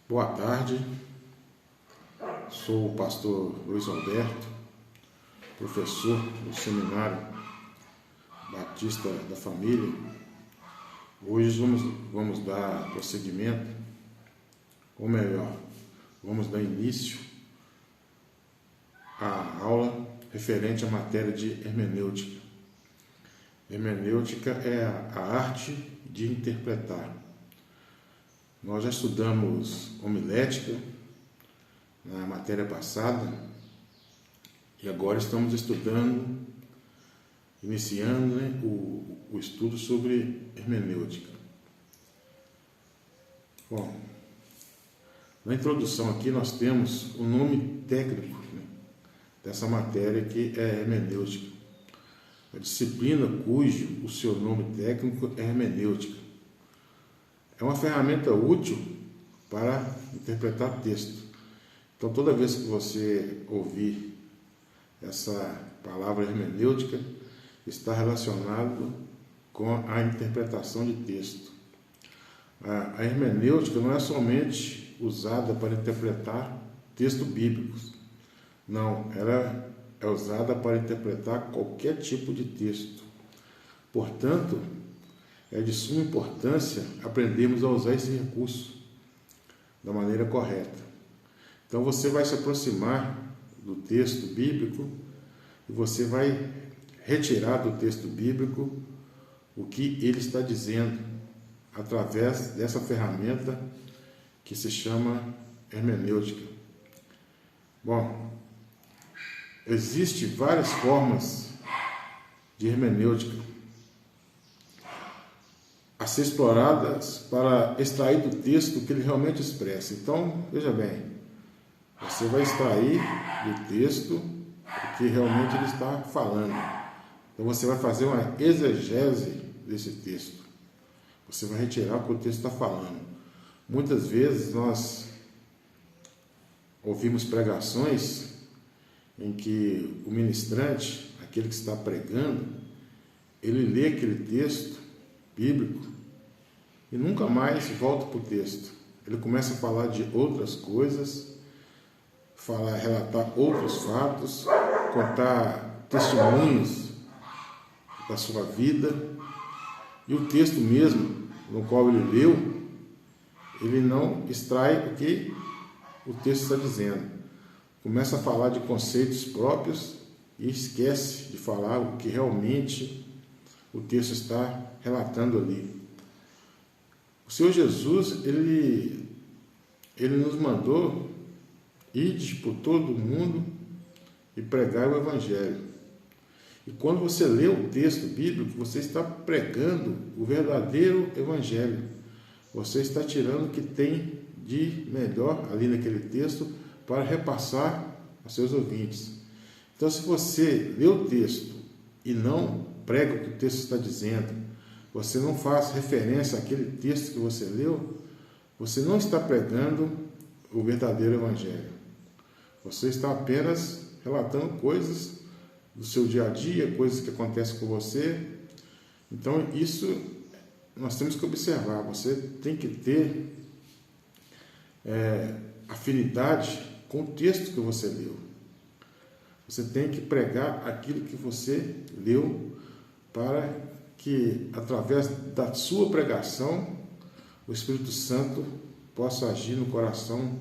Boa tarde, sou o pastor Luiz Alberto, professor do Seminário Batista da Família. Hoje vamos dar prosseguimento, ou melhor, vamos dar início à aula referente à matéria de hermenêutica. Hermenêutica é a arte de interpretar. Nós já estudamos homilética na matéria passada e agora estamos iniciando o estudo sobre hermenêutica. Bom, na introdução aqui nós temos o nome técnico dessa matéria, que é hermenêutica. A disciplina cujo o seu nome técnico é hermenêutica. É uma ferramenta útil para interpretar texto. Então, toda vez que você ouvir essa palavra hermenêutica, está relacionado com a interpretação de texto. A hermenêutica não é somente usada para interpretar textos bíblicos. Não, ela é usada para interpretar qualquer tipo de texto. Portanto, é de suma importância aprendermos a usar esse recurso da maneira correta. Então você vai se aproximar do texto bíblico e você vai retirar do texto bíblico o que ele está dizendo através dessa ferramenta que se chama hermenêutica. Bom, existem várias formas de hermenêutica a ser exploradas para extrair do texto o que ele realmente expressa. Então, veja bem, você vai extrair do texto o que realmente ele está falando. Então, você vai fazer uma exegese desse texto. Você vai retirar o que o texto está falando. Muitas vezes nós ouvimos pregações em que o ministrante, aquele que está pregando, ele lê aquele texto bíblico e nunca mais volta para o texto. Ele começa a falar de outras coisas, relatar outros fatos, contar testemunhos da sua vida, e o texto mesmo no qual ele leu, ele não extrai o que o texto está dizendo. Começa a falar de conceitos próprios e esquece de falar o que realmente o texto está relatando ali. O Senhor Jesus, ele nos mandou ir por todo o mundo e pregar o Evangelho. E quando você lê o texto bíblico, você está pregando o verdadeiro Evangelho. Você está tirando o que tem de melhor ali naquele texto para repassar aos seus ouvintes. Então, se você lê o texto e não prega o que o texto está dizendo, você não faz referência àquele texto que você leu, você não está pregando o verdadeiro Evangelho. Você está apenas relatando coisas do seu dia a dia, coisas que acontecem com você. Então, isso nós temos que observar. Você tem que ter afinidade com o texto que você leu. Você tem que pregar aquilo que você leu, para que, através da sua pregação, o Espírito Santo possa agir no coração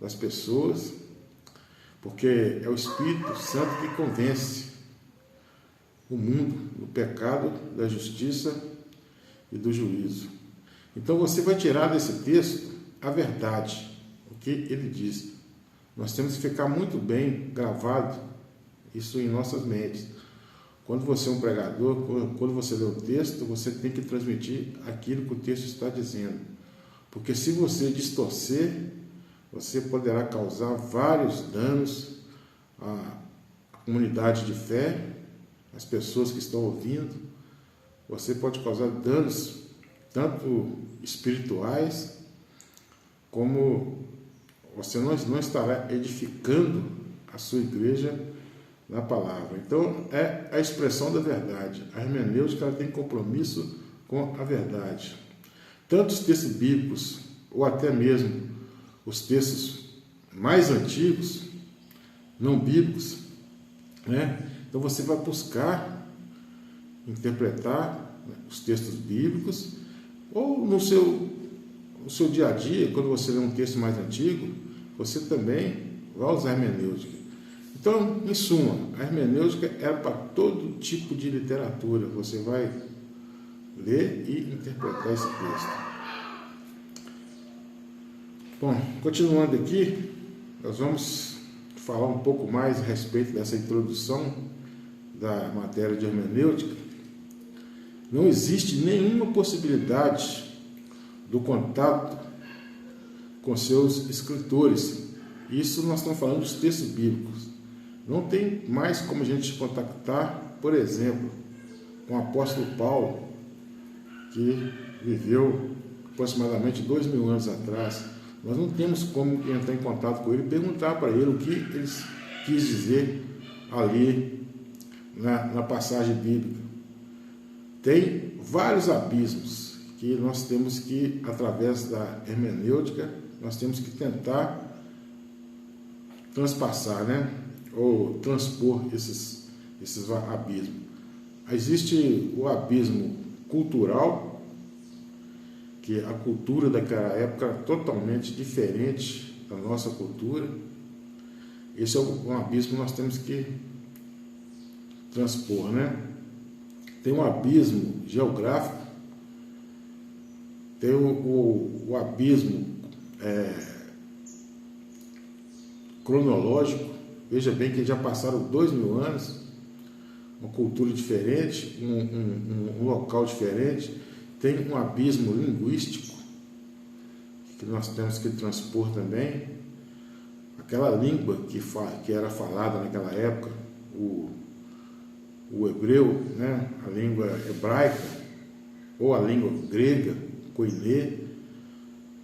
das pessoas, porque é o Espírito Santo que convence o mundo do pecado, da justiça e do juízo. Então você vai tirar desse texto a verdade, o que ele diz. Nós temos que ficar muito bem gravado isso em nossas mentes. Quando você é um pregador, quando você lê o texto, você tem que transmitir aquilo que o texto está dizendo. Porque se você distorcer, você poderá causar vários danos à comunidade de fé, às pessoas que estão ouvindo. Você pode causar danos tanto espirituais, como você não estará edificando a sua igreja na palavra. Então, é a expressão da verdade. A hermenêutica tem compromisso com a verdade. Tanto os textos bíblicos, ou até mesmo os textos mais antigos, não bíblicos, né? Então você vai buscar interpretar os textos bíblicos, ou no seu dia a dia, quando você lê um texto mais antigo, você também vai usar a hermenêutica. Então, em suma, a hermenêutica é para todo tipo de literatura. Você vai ler e interpretar esse texto. Bom, continuando aqui, nós vamos falar um pouco mais a respeito dessa introdução da matéria de hermenêutica. Não existe nenhuma possibilidade do contato com seus escritores. Isso nós estamos falando dos textos bíblicos. Não tem mais como a gente contactar, por exemplo, com o apóstolo Paulo, que viveu aproximadamente 2000 anos atrás. Nós não temos como entrar em contato com ele e perguntar para ele o que ele quis dizer ali na passagem bíblica. Tem vários abismos que nós temos que, através da hermenêutica, nós temos que tentar transpassar, né? Ou transpor esses abismos. Existe o abismo cultural, que a cultura daquela época era totalmente diferente da nossa cultura. Esse é um abismo que nós temos que transpor, né? Tem um abismo geográfico, tem o abismo cronológico. Veja bem que já passaram 2000 anos, uma cultura diferente, um local diferente. Tem um abismo linguístico que nós temos que transpor também. Aquela língua que era falada naquela época, o hebreu, né? A língua hebraica, ou a língua grega, koiné.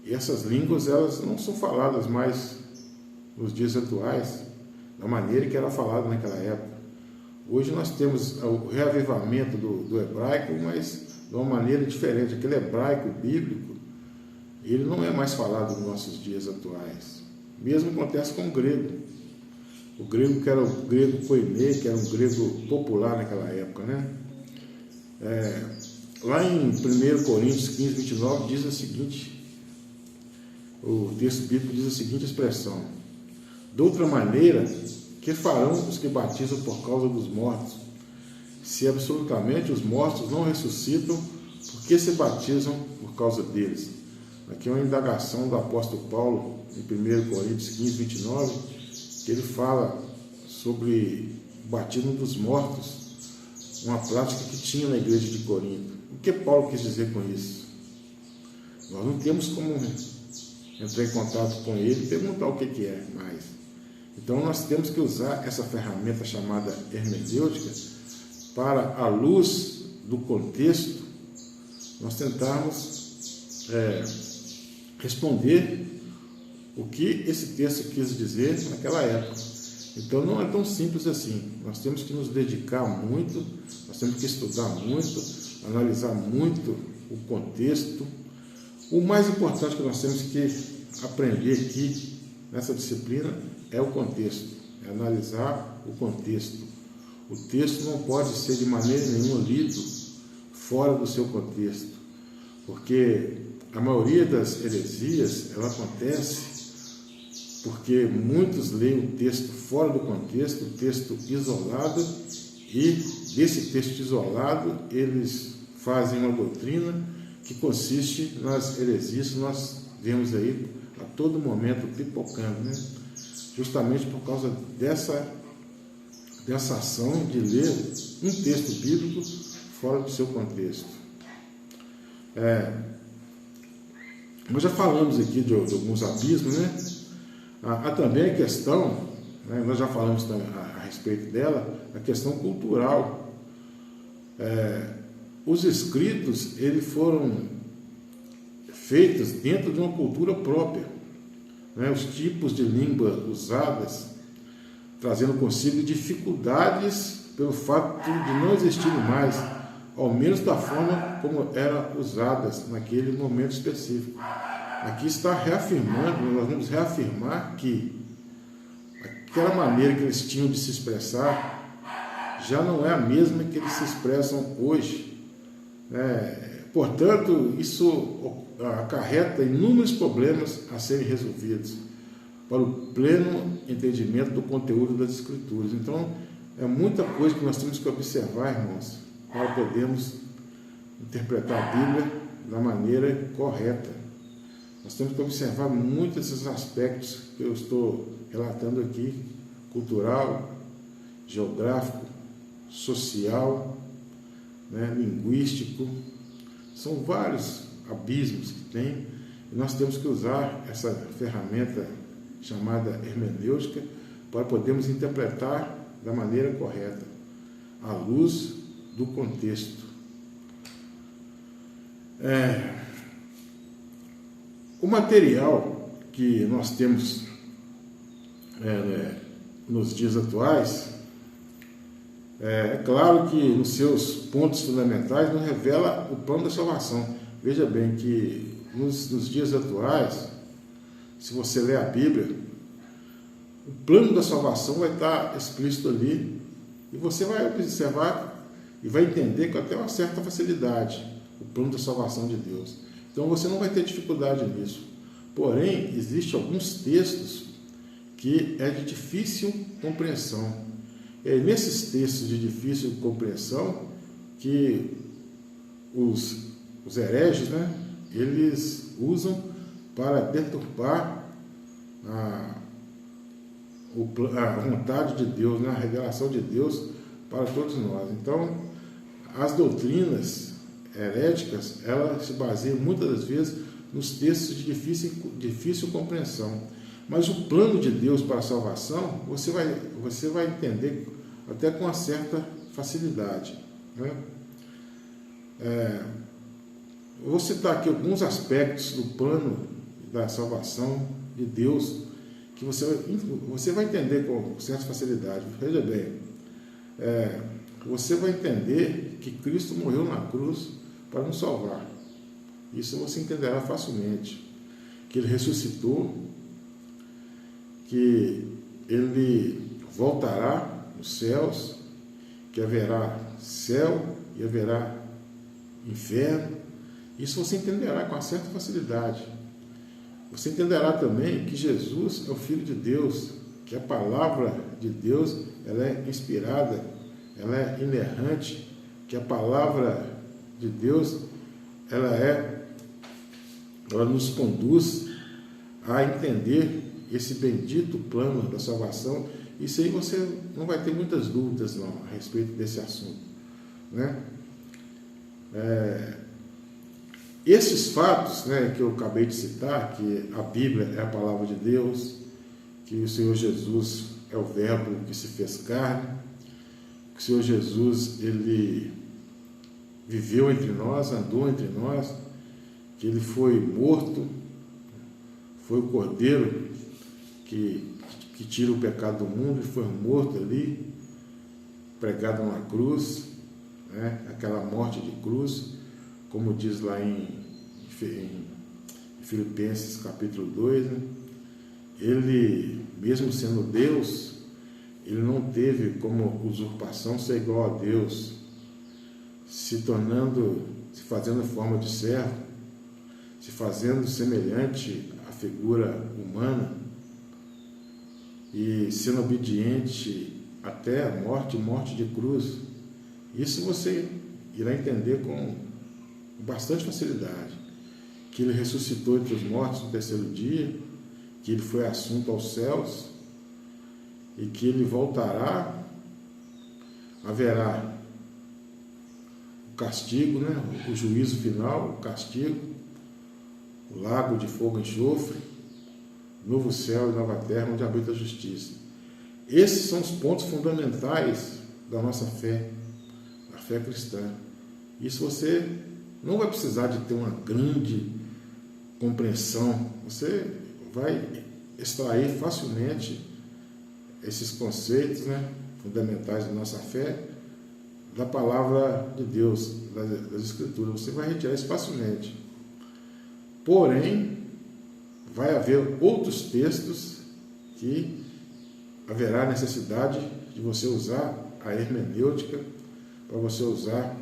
E essas línguas, elas não são faladas mais nos dias atuais, da maneira que era falada naquela época. Hoje nós temos o reavivamento do hebraico, mas de uma maneira diferente. Aquele hebraico bíblico, ele não é mais falado nos nossos dias atuais. Mesmo acontece com o grego. O grego, que era o grego koiné, que era um grego popular naquela época, né? Lá em 1 Coríntios 15, 29, diz o seguinte, o texto bíblico diz a seguinte expressão: de outra maneira, que farão os que batizam por causa dos mortos? Se absolutamente os mortos não ressuscitam, por que se batizam por causa deles? Aqui é uma indagação do apóstolo Paulo, em 1 Coríntios 15, 29, que ele fala sobre o batismo dos mortos, uma prática que tinha na igreja de Corinto. O que Paulo quis dizer com isso? Nós não temos como entrar em contato com ele e perguntar o que é mais. Então nós temos que usar essa ferramenta chamada hermenêutica para, à luz do contexto, nós tentarmos responder o que esse texto quis dizer naquela época. Então não é tão simples assim. Nós temos que nos dedicar muito, nós temos que estudar muito, analisar muito o contexto. O mais importante que nós temos que aprender aqui nessa disciplina é o contexto, é analisar o contexto. O texto não pode ser de maneira nenhuma lido fora do seu contexto, porque a maioria das heresias, ela acontece porque muitos leem o texto fora do contexto, o texto isolado, e desse texto isolado eles fazem uma doutrina que consiste nas heresias que nós vemos aí a todo momento pipocando, né? Justamente por causa dessa ação de ler um texto bíblico fora do seu contexto. Nós já falamos aqui de alguns abismos, né? Há também a questão, né, nós já falamos a respeito dela, a questão cultural. Os escritos, eles foram feitos dentro de uma cultura própria, né? Os tipos de língua usadas, trazendo consigo dificuldades pelo fato de não existirem mais, ao menos da forma como eram usadas naquele momento específico. aqui está reafirmando, nós vamos reafirmar que aquela maneira que eles tinham de se expressar já não é a mesma que eles se expressam hoje. Portanto, isso acarreta inúmeros problemas a serem resolvidos para o pleno entendimento do conteúdo das Escrituras. Então, é muita coisa que nós temos que observar, irmãos, para podermos interpretar a Bíblia da maneira correta. Nós temos que observar muitos desses aspectos que eu estou relatando aqui, cultural, geográfico, social, linguístico. São vários abismos que tem, e nós temos que usar essa ferramenta chamada hermenêutica para podermos interpretar da maneira correta, à luz do contexto. O material que nós temos nos dias atuais, é claro que nos seus pontos fundamentais nos revela o plano da salvação. Veja bem que nos dias atuais, se você ler a Bíblia, o plano da salvação vai estar explícito ali, e você vai observar e vai entender com até uma certa facilidade o plano da salvação de Deus. Então você não vai ter dificuldade nisso. Porém, existem alguns textos que é de difícil compreensão. É nesses textos de difícil compreensão que os hereges, eles usam para deturpar a vontade de Deus, a revelação de Deus para todos nós. Então, as doutrinas heréticas, elas se baseiam muitas das vezes nos textos de difícil compreensão. Mas o plano de Deus para a salvação, você vai entender até com uma certa facilidade. Vou citar aqui alguns aspectos do plano da salvação de Deus, que você vai entender com certa facilidade. Veja bem, você vai entender que Cristo morreu na cruz para nos salvar. Isso você entenderá facilmente. Que Ele ressuscitou, que Ele voltará nos céus, que haverá céu e haverá inferno. Isso você entenderá com uma certa facilidade. Você entenderá também que Jesus é o Filho de Deus, que a palavra de Deus ela é inspirada, ela é inerrante, que a palavra de Deus ela nos conduz a entender esse bendito plano da salvação. Isso aí você não vai ter muitas dúvidas não, a respeito desse assunto. Esses fatos que eu acabei de citar, que a Bíblia é a palavra de Deus, que o Senhor Jesus é o Verbo que se fez carne, que o Senhor Jesus ele viveu entre nós, andou entre nós, que Ele foi morto, foi o Cordeiro que tira o pecado do mundo, e foi morto ali, pregado numa cruz, aquela morte de cruz, como diz lá em Filipenses capítulo 2, Ele, mesmo sendo Deus, Ele não teve como usurpação ser igual a Deus, se fazendo forma de servo, se fazendo semelhante à figura humana e sendo obediente até a morte de cruz. Isso você irá entender com bastante facilidade, que Ele ressuscitou entre os mortos no terceiro dia, que Ele foi assunto aos céus e que Ele voltará. Haverá o castigo, o juízo final, o castigo, o lago de fogo e enxofre, novo céu e nova terra onde habita a justiça. Esses são os pontos fundamentais da nossa fé, da fé cristã. Isso você não vai precisar de ter uma grande compreensão, você vai extrair facilmente esses conceitos fundamentais da nossa fé, da palavra de Deus, das Escrituras. Você vai retirar isso facilmente. Porém, vai haver outros textos que haverá necessidade de você usar a hermenêutica, para você usar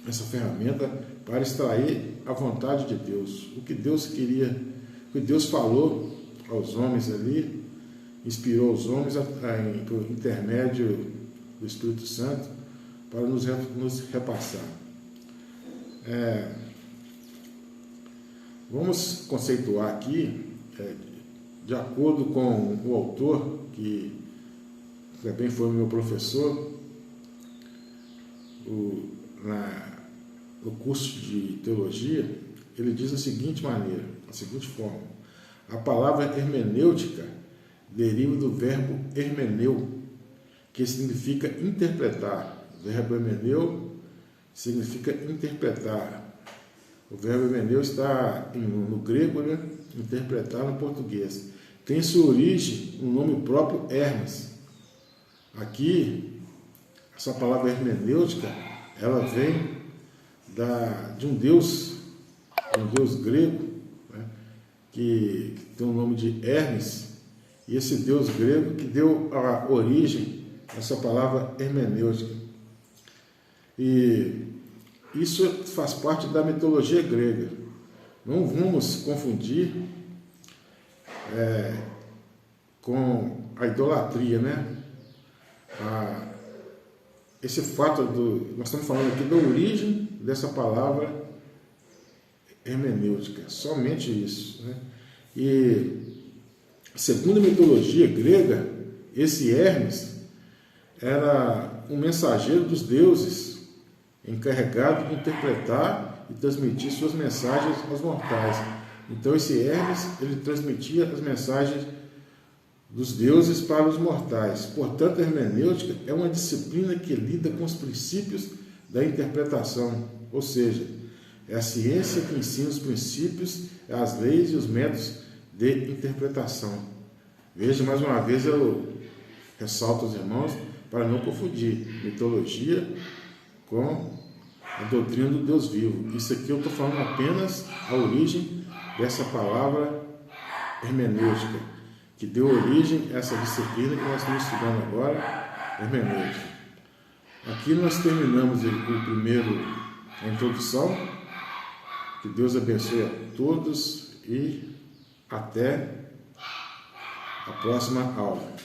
essa ferramenta para extrair a vontade de Deus, o que Deus queria, o que Deus falou aos homens ali, inspirou os homens por intermédio do Espírito Santo para nos repassar. Vamos conceituar aqui, de acordo com o autor, que também foi meu professor no curso de teologia. Ele diz da seguinte maneira, da seguinte forma: a palavra hermenêutica deriva do verbo hermeneu, que significa interpretar. O verbo hermeneu significa interpretar. O verbo hermeneu está no grego, né? Interpretar no português. Tem sua origem no nome próprio Hermes. Aqui, essa palavra hermenêutica, ela vem de um deus grego, né? que tem o nome de Hermes, e esse deus grego que deu a origem a essa palavra hermenêutica. E isso faz parte da mitologia grega. Não vamos confundir com a idolatria, né? Esse fato nós estamos falando aqui da origem dessa palavra hermenêutica, somente isso, né? E segundo a mitologia grega, esse Hermes era um mensageiro dos deuses, encarregado de interpretar e transmitir suas mensagens aos mortais. Então esse Hermes, ele transmitia as mensagens dos deuses para os mortais. Portanto, a hermenêutica é uma disciplina que lida com os princípios da interpretação, ou seja, é a ciência que ensina os princípios, as leis e os métodos de interpretação. Veja, mais uma vez eu ressalto aos irmãos para não confundir mitologia com a doutrina do Deus vivo. Isso aqui eu estou falando apenas a origem dessa palavra hermenêutica, que deu origem a essa disciplina que nós estamos estudando agora, hermenêutica. Aqui nós terminamos a introdução. Que Deus abençoe a todos e até a próxima aula.